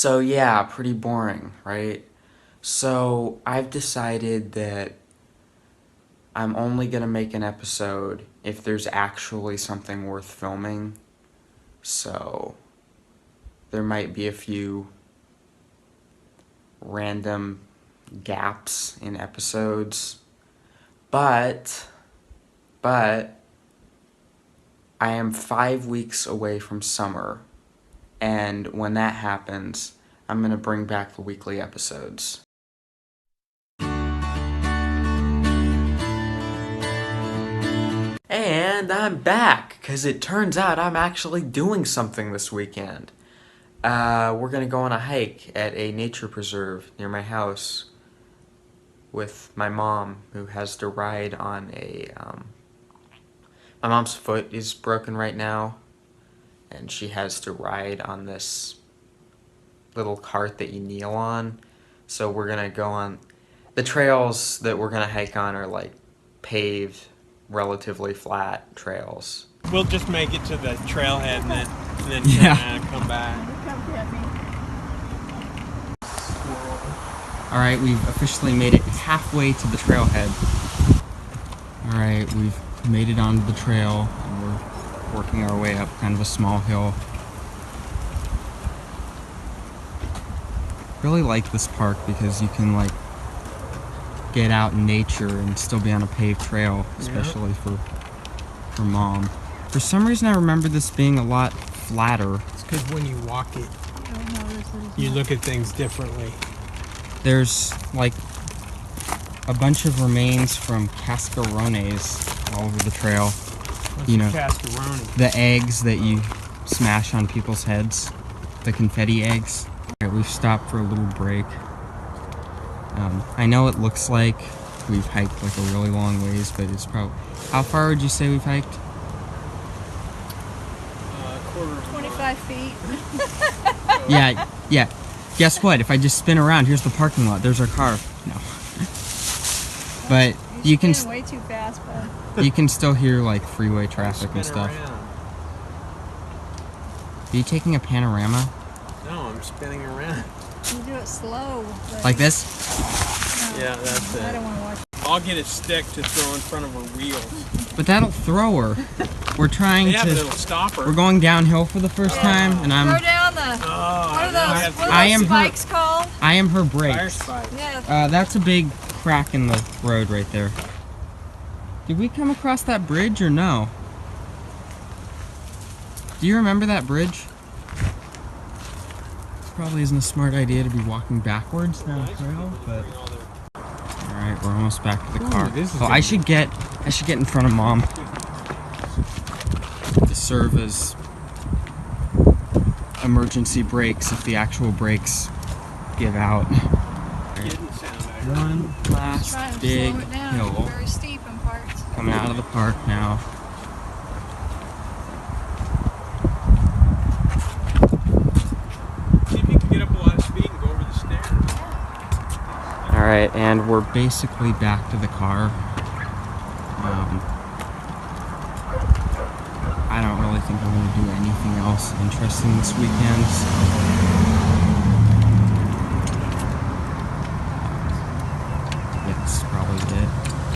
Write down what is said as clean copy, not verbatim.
So yeah, pretty boring, right? So I've decided that I'm only gonna make an episode if there's actually something worth filming. So there might be a few random gaps in episodes. But I am 5 weeks away from summer. And when that happens, I'm going to bring back the weekly episodes. And I'm back, because it turns out I'm actually doing something this weekend. We're going to go on a hike at a nature preserve near my house with my mom, who has to ride on my mom's foot is broken right now, and she has to ride on this little cart that you kneel on. So we're gonna go on the trails that we're gonna hike on are like paved, relatively flat trails. We'll just make it to the trailhead and then come back. Alright, we've officially made it halfway to the trailhead. Alright, we've made it onto the trail and we're working our way up kind of a small hill. Really like this park because you can like get out in nature and still be on a paved trail, especially for Mom. For some reason I remember this being a lot flatter. It's because when you walk it, you look at things differently. There's like a bunch of remains from cascarones all over the trail. What's you know, cascarone? The eggs that you smash on people's heads, the confetti eggs. Alright, we've stopped for a little break. I know it looks like we've hiked like a really long ways, but it's probably... How far would you say we've hiked? 25 feet. Yeah. Guess what? If I just spin around, here's the parking lot. There's our car. No. But you can... way too fast, but... You can still hear like freeway traffic and stuff. Around. Are you taking a panorama? No, I'm spinning around. You do it slow. Like this? No, Yeah, that's it. I don't want to watch. I'll get a stick to throw in front of her wheels. But that'll throw her. We're trying Yeah, but to... it'll stop her. We're going downhill for the first time, and I'm... Throw down the... what are those spikes called? I am her Fire brakes. spike. Yeah. That's a big crack in the road right there. Did we come across that bridge or no? Do you remember that bridge? Probably isn't a smart idea to be walking backwards down the trail, but... Alright, we're almost back to the car. Oh, I should get in front of Mom to serve as emergency brakes if the actual brakes give out. One last big hill. Very steep in parts. Coming out of the park now. See if you can get up a lot of speed and go over the stairs. Alright, and we're basically back to the car. I don't really think I'm going to do anything else interesting this weekend, so